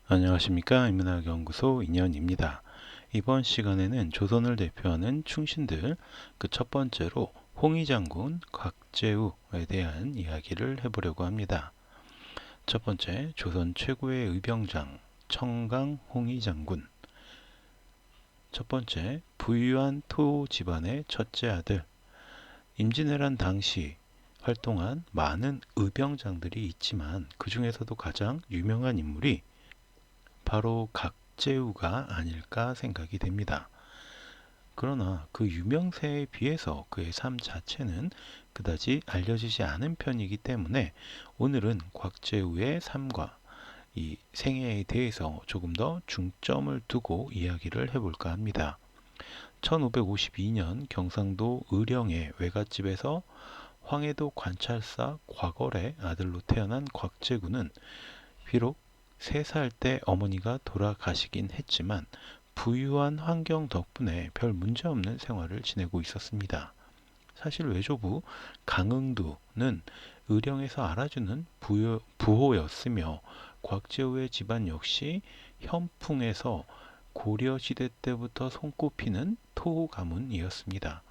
안녕하십니까. 인문학연구소 인연입니다. 이번 시간에는 조선을 대표하는 충신들, 그 첫 번째로 홍의장군 곽재우에 대한 이야기를 해보려고 합니다. 첫 번째, 조선 최고의 의병장 청강 홍의장군. 첫 번째, 부유한 토 집안의 첫째 아들. 임진왜란 당시 활동한 많은 의병장들이 있지만 그 중에서도 가장 유명한 인물이 바로 곽재우가 아닐까 생각이 됩니다. 그러나 그 유명세에 비해서 그의 삶 자체는 그다지 알려지지 않은 편이기 때문에 오늘은 곽재우의 삶과 이 생애에 대해서 조금 더 중점을 두고 이야기를 해볼까 합니다. 1552년 경상도 의령의 외갓집에서 황해도 관찰사 곽월의 아들로 태어난 곽재구는 비록 3살 때 어머니가 돌아가시긴 했지만 부유한 환경 덕분에 별 문제없는 생활을 지내고 있었습니다. 사실 외조부 강응두는 의령에서 알아주는 부호였으며 곽재우의 집안 역시 현풍에서 고려시대 때부터 손꼽히는 토 가문이었습니다.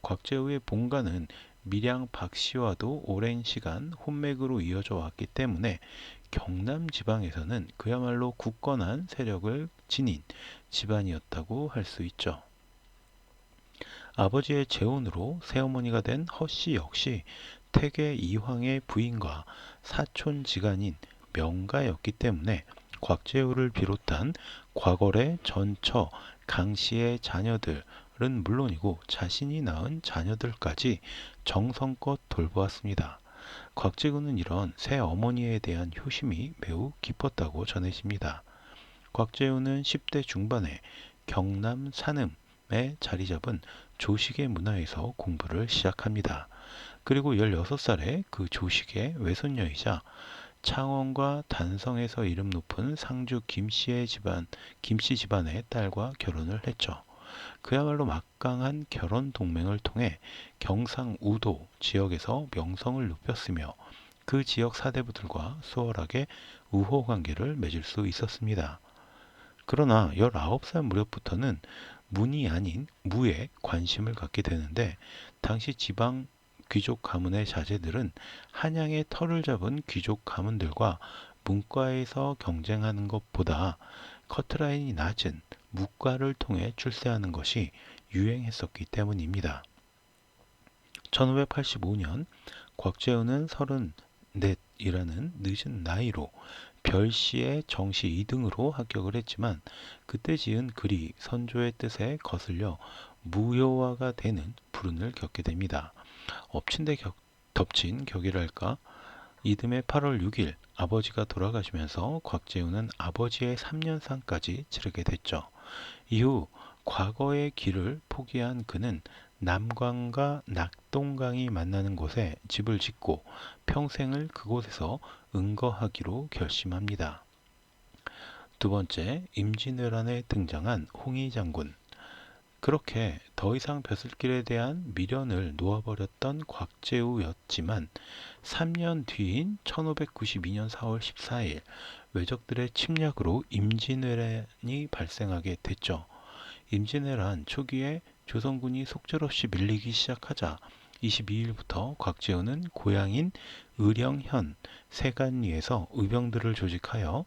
곽재우의 본가는 밀양 박씨와도 오랜 시간 혼맥으로 이어져 왔기 때문에 경남 지방에서는 그야말로 굳건한 세력을 지닌 집안이었다고 할 수 있죠. 아버지의 재혼으로 새어머니가 된 허씨 역시 태계 이황의 부인과 사촌지간인 명가였기 때문에 곽재우를 비롯한 곽월의 전처 강씨의 자녀들은 물론이고 자신이 낳은 자녀들까지 정성껏 돌보았습니다. 곽재우는 이런 새어머니에 대한 효심이 매우 깊었다고 전해집니다. 곽재우는 10대 중반에 경남 산음에 자리 잡은 조식의 문화에서 공부를 시작합니다. 그리고 16살에 그 조식의 외손녀이자 창원과 단성에서 이름 높은 상주 김씨 집안의 딸과 결혼을 했죠. 그야말로 막강한 결혼 동맹을 통해 경상우도 지역에서 명성을 높였으며 그 지역 사대부들과 수월하게 우호 관계를 맺을 수 있었습니다. 그러나 19살 무렵부터는 문이 아닌 무에 관심을 갖게 되는데 당시 지방 귀족 가문의 자제들은 한양의 털을 잡은 귀족 가문들과 문과에서 경쟁하는 것보다 커트라인이 낮은 무과를 통해 출세하는 것이 유행했었기 때문입니다. 1585년 곽재우는 34이라는 늦은 나이로 별시의 정시 2등으로 합격을 했지만 그때 지은 글이 선조의 뜻에 거슬려 무효화가 되는 불운을 겪게 됩니다. 엎친 데 덮친 격이랄까. 이듬해 8월 6일 아버지가 돌아가시면서 곽재우는 아버지의 3년상까지 치르게 됐죠. 이후 과거의 길을 포기한 그는 남강과 낙동강이 만나는 곳에 집을 짓고 평생을 그곳에서 응거하기로 결심합니다. 두 번째, 임진왜란에 등장한 홍의장군. 그렇게 더 이상 벼슬길에 대한 미련을 놓아버렸던 곽재우였지만 3년 뒤인 1592년 4월 14일 외적들의 침략으로 임진왜란이 발생하게 됐죠. 임진왜란 초기에 조선군이 속절없이 밀리기 시작하자 22일부터 곽재우는 고향인 의령현 세간리에서 의병들을 조직하여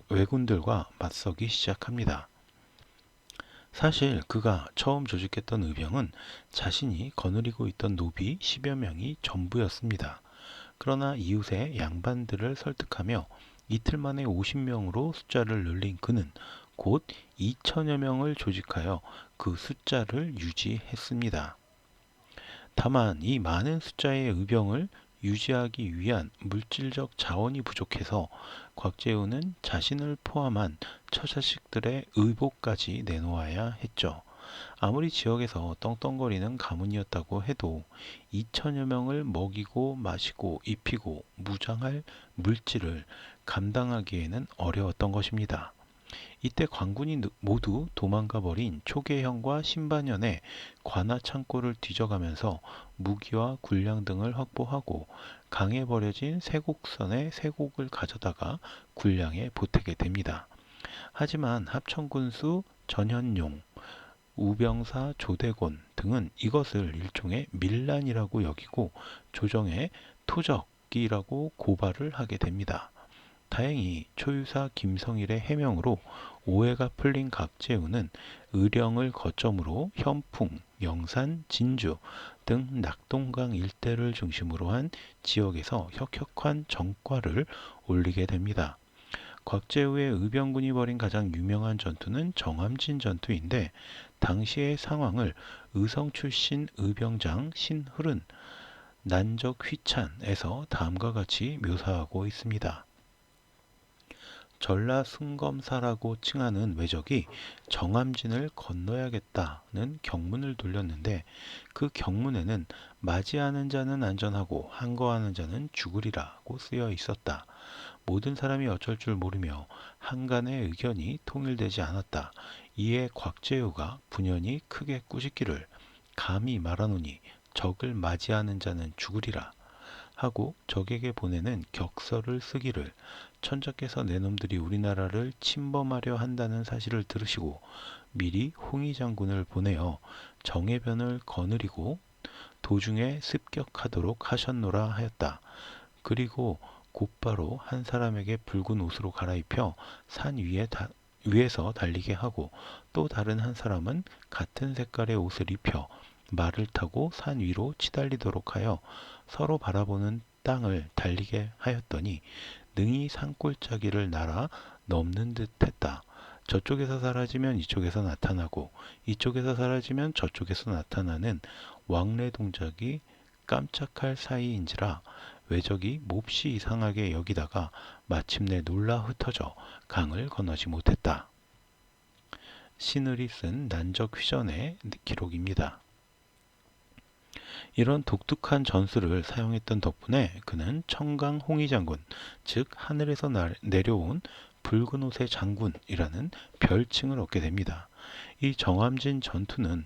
왜군들과 맞서기 시작합니다. 사실 그가 처음 조직했던 의병은 자신이 거느리고 있던 노비 10여 명이 전부였습니다. 그러나 이웃의 양반들을 설득하며 이틀 만에 50명으로 숫자를 늘린 그는 곧 2천여 명을 조직하여 그 숫자를 유지했습니다. 다만 이 많은 숫자의 의병을 유지하기 위한 물질적 자원이 부족해서 곽재우는 자신을 포함한 처자식들의 의복까지 내놓아야 했죠. 아무리 지역에서 떵떵거리는 가문이었다고 해도 2천여 명을 먹이고 마시고 입히고 무장할 물질을 감당하기에는 어려웠던 것입니다. 이때 관군이 모두 도망가 버린 초계형과 신반연의 관아 창고를 뒤져가면서 무기와 군량 등을 확보하고 강에 버려진 쇠곡선의 쇠곡을 가져다가 군량에 보태게 됩니다. 하지만 합천군수 전현용, 우병사 조대곤 등은 이것을 일종의 밀란이라고 여기고 조정에 토적이라고 고발을 하게 됩니다. 다행히 초유사 김성일의 해명으로 오해가 풀린 각재우는 의령을 거점으로 현풍, 영산, 진주 등 낙동강 일대를 중심으로 한 지역에서 혁혁한 정과를 올리게 됩니다. 곽재우의 의병군이 벌인 가장 유명한 전투는 정암진 전투인데 당시의 상황을 의성 출신 의병장 신흐른 난적 휘찬에서 다음과 같이 묘사하고 있습니다. 전라승검사라고 칭하는 왜적이 정암진을 건너야겠다는 경문을 돌렸는데 그 경문에는 맞이하는 자는 안전하고 항거하는 자는 죽으리라고 쓰여 있었다. 모든 사람이 어쩔 줄 모르며 한간의 의견이 통일되지 않았다. 이에 곽재우가 분연히 크게 꾸짖기를 감히 말하노니 적을 맞이하는 자는 죽으리라 하고 적에게 보내는 격서를 쓰기를 천자께서 내 놈들이 우리나라를 침범하려 한다는 사실을 들으시고 미리 홍위 장군을 보내어 정해변을 거느리고 도중에 습격하도록 하셨노라 하였다. 그리고 곧바로 한 사람에게 붉은 옷으로 갈아입혀 산 위에서 달리게 하고 또 다른 한 사람은 같은 색깔의 옷을 입혀 말을 타고 산 위로 치달리도록 하여 서로 바라보는 땅을 달리게 하였더니 능히 산골짜기를 날아 넘는 듯 했다. 저쪽에서 사라지면 이쪽에서 나타나고 이쪽에서 사라지면 저쪽에서 나타나는 왕래 동작이 깜짝할 사이인지라 왜적이 몹시 이상하게 여기다가 마침내 놀라 흩어져 강을 건너지 못했다. 신을이 쓴 난적 휘전의 기록입니다. 이런 독특한 전술을 사용했던 덕분에 그는 청강 홍위장군, 즉 하늘에서 내려온 붉은 옷의 장군이라는 별칭을 얻게 됩니다. 이 정암진 전투는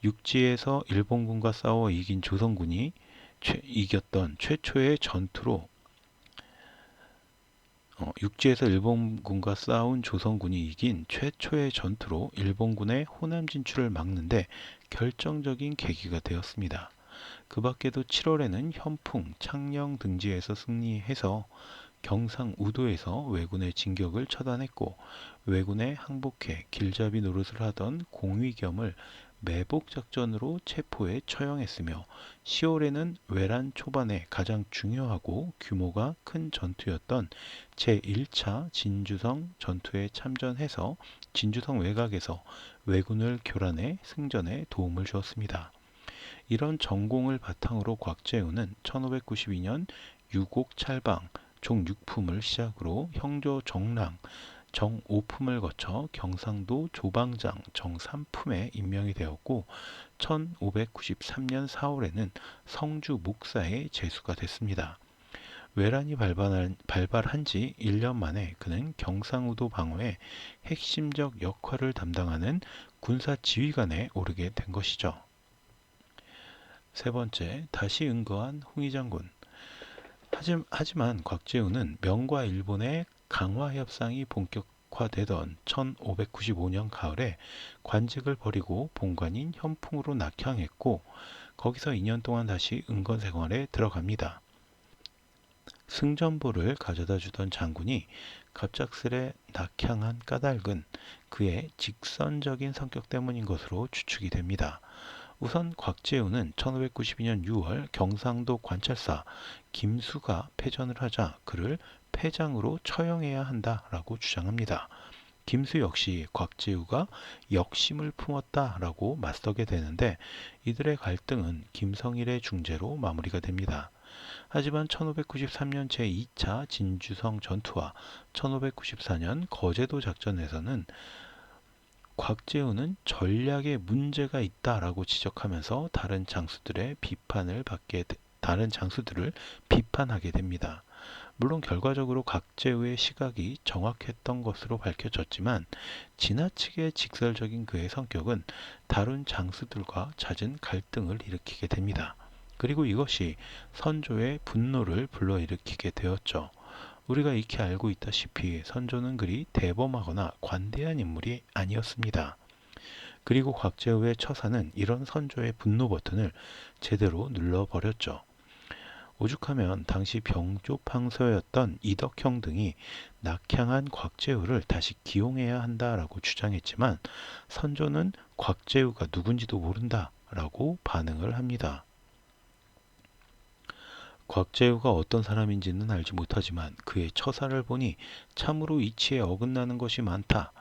육지에서 일본군과 싸워 이긴 조선군이 이겼던 최초의 전투로 육지에서 일본군과 싸운 조선군이 이긴 최초의 전투로 일본군의 호남 진출을 막는데 결정적인 계기가 되었습니다. 그 밖에도 7월에는 현풍, 창녕 등지에서 승리해서 경상 우도에서 왜군의 진격을 처단했고 왜군에 항복해 길잡이 노릇을 하던 공위겸을 매복작전으로 체포해 처형했으며 10월에는 외란 초반에 가장 중요하고 규모가 큰 전투였던 제1차 진주성 전투에 참전해서 진주성 외곽에서 왜군을 교란해 승전에 도움을 주었습니다. 이런 전공을 바탕으로 곽재우는 1592년 유곡 찰방 종 6품을 시작으로 형조 정랑 정 5품을 거쳐 경상도 조방장 정 3품에 임명이 되었고 1593년 4월에는 성주 목사에 제수가 됐습니다. 외란이 발발한 지 1년 만에 그는 경상우도 방어의 핵심적 역할을 담당하는 군사 지휘관에 오르게 된 것이죠. 세 번째, 다시 은거한 홍위장군. 하지만 곽재우는 명과 일본의 강화 협상이 본격화되던 1595년 가을에 관직을 버리고 본관인 현풍으로 낙향했고 거기서 2년 동안 다시 은건 생활에 들어갑니다. 승전보를 가져다 주던 장군이 갑작스레 낙향한 까닭은 그의 직선적인 성격 때문인 것으로 추측이 됩니다. 우선 곽재우는 1592년 6월 경상도 관찰사 김수가 패전을 하자 그를 패장으로 처형해야 한다라고 주장합니다. 김수 역시 곽재우가 역심을 품었다라고 맞서게 되는데 이들의 갈등은 김성일의 중재로 마무리가 됩니다. 하지만 1593년 제2차 진주성 전투와 1594년 거제도 작전에서는 곽재우는 전략에 문제가 있다라고 지적하면서 다른 장수들을 비판하게 됩니다. 물론 결과적으로 곽재우의 시각이 정확했던 것으로 밝혀졌지만 지나치게 직설적인 그의 성격은 다른 장수들과 잦은 갈등을 일으키게 됩니다. 그리고 이것이 선조의 분노를 불러일으키게 되었죠. 우리가 익히 알고 있다시피 선조는 그리 대범하거나 관대한 인물이 아니었습니다. 그리고 곽재우의 처사는 이런 선조의 분노 버튼을 제대로 눌러버렸죠. 오죽하면 당시 병조팡서였던 이덕형 등이 낙향한 곽재우를 다시 기용해야 한다라고 주장했지만 선조는 곽재우가 누군지도 모른다라고 반응을 합니다. 곽재우가 어떤 사람인지는 알지 못하지만 그의 처사를 보니 참으로 이치에 어긋나는 것이 많다.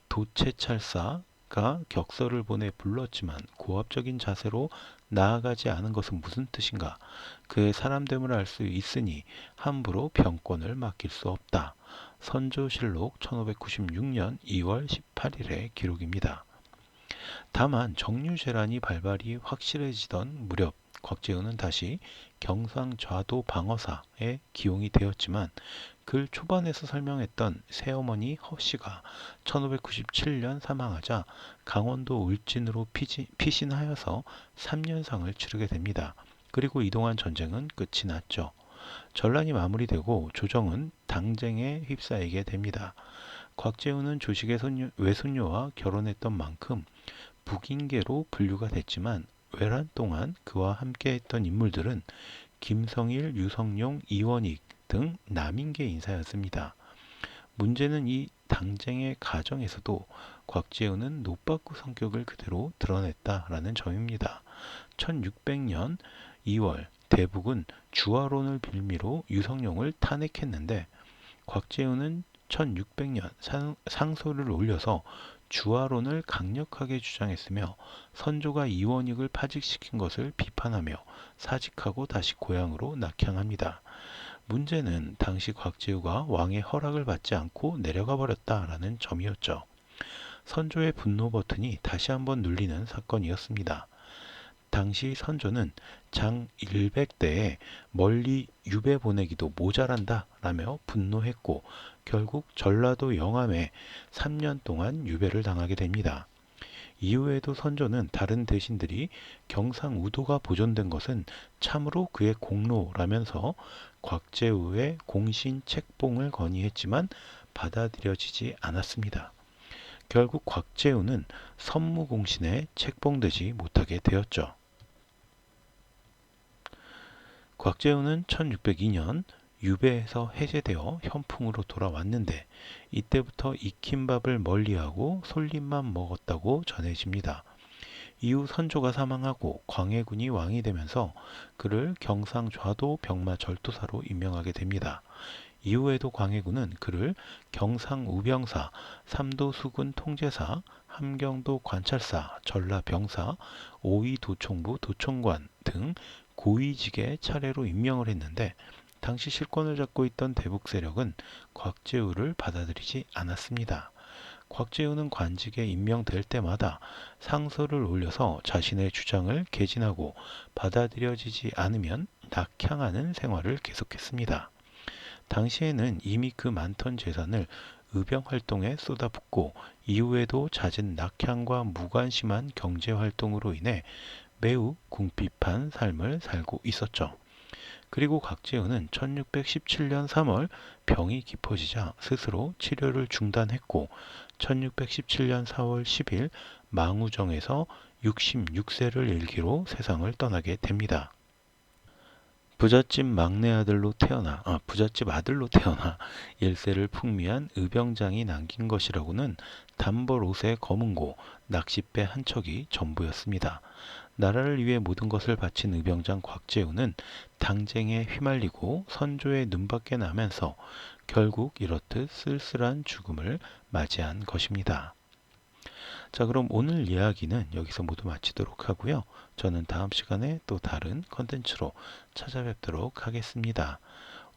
도채찰사가 격서를 보내 불렀지만 고압적인 자세로 나아가지 않은 것은 무슨 뜻인가? 그의 사람됨을 알 수 있으니 함부로 병권을 맡길 수 없다. 선조실록 1596년 2월 18일의 기록입니다. 다만 정류재란이 발발이 확실해지던 무렵 곽재우는 다시 경상좌도 방어사에 기용이 되었지만 글 초반에서 설명했던 새어머니 허씨가 1597년 사망하자 강원도 울진으로 피신하여서 3년상을 치르게 됩니다. 그리고 이동안 전쟁은 끝이 났죠. 전란이 마무리되고 조정은 당쟁에 휩싸이게 됩니다. 곽재우는 조식의 외손녀와 결혼했던 만큼 북인계로 분류가 됐지만 외란 동안 그와 함께했던 인물들은 김성일, 유성룡, 이원익 등 남인계 인사였습니다. 문제는 이 당쟁의 과정에서도 곽재우는 노박구 성격을 그대로 드러냈다라는 점입니다. 1600년 2월 대북은 주화론을 빌미로 유성룡을 탄핵했는데 곽재우는 1600년 상소를 올려서 주화론을 강력하게 주장했으며 선조가 이원익을 파직시킨 것을 비판하며 사직하고 다시 고향으로 낙향합니다. 문제는 당시 곽재우가 왕의 허락을 받지 않고 내려가 버렸다라는 점이었죠. 선조의 분노 버튼이 다시 한번 눌리는 사건이었습니다. 당시 선조는 장 100대에 멀리 유배 보내기도 모자란다 라며 분노했고 결국 전라도 영암에 3년 동안 유배를 당하게 됩니다. 이후에도 선조는 다른 대신들이 경상우도가 보존된 것은 참으로 그의 공로라면서 곽재우의 공신 책봉을 건의했지만 받아들여지지 않았습니다. 결국 곽재우는 선무공신에 책봉되지 못하게 되었죠. 곽재우는 1602년 유배에서 해제되어 현풍으로 돌아왔는데 이때부터 익힌 밥을 멀리하고 솔잎만 먹었다고 전해집니다. 이후 선조가 사망하고 광해군이 왕이 되면서 그를 경상좌도 병마절도사로 임명하게 됩니다. 이후에도 광해군은 그를 경상우병사, 삼도수군 통제사, 함경도 관찰사, 전라병사, 오이도총부 도총관 등 고위직에 차례로 임명을 했는데 당시 실권을 잡고 있던 대북 세력은 곽재우를 받아들이지 않았습니다. 곽재우는 관직에 임명될 때마다 상소를 올려서 자신의 주장을 개진하고 받아들여지지 않으면 낙향하는 생활을 계속했습니다. 당시에는 이미 그 많던 재산을 의병 활동에 쏟아붓고 이후에도 잦은 낙향과 무관심한 경제 활동으로 인해 매우 궁핍한 삶을 살고 있었죠. 그리고 곽재우는 1617년 3월 병이 깊어지자 스스로 치료를 중단했고 1617년 4월 10일 망우정에서 66세를 일기로 세상을 떠나게 됩니다. 부잣집 아들로 태어나 일세를 풍미한 의병장이 남긴 것이라고는 단벌 옷에 검은고 낚싯배 한 척이 전부였습니다. 나라를 위해 모든 것을 바친 의병장 곽재우는 당쟁에 휘말리고 선조의 눈밖에 나면서 결국 이렇듯 쓸쓸한 죽음을 맞이한 것입니다. 자, 그럼 오늘 이야기는 여기서 모두 마치도록 하고요. 저는 다음 시간에 또 다른 컨텐츠로 찾아뵙도록 하겠습니다.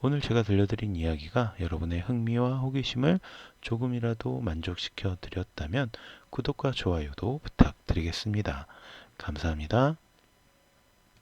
오늘 제가 들려드린 이야기가 여러분의 흥미와 호기심을 조금이라도 만족시켜 드렸다면 구독과 좋아요도 부탁드리겠습니다. 감사합니다.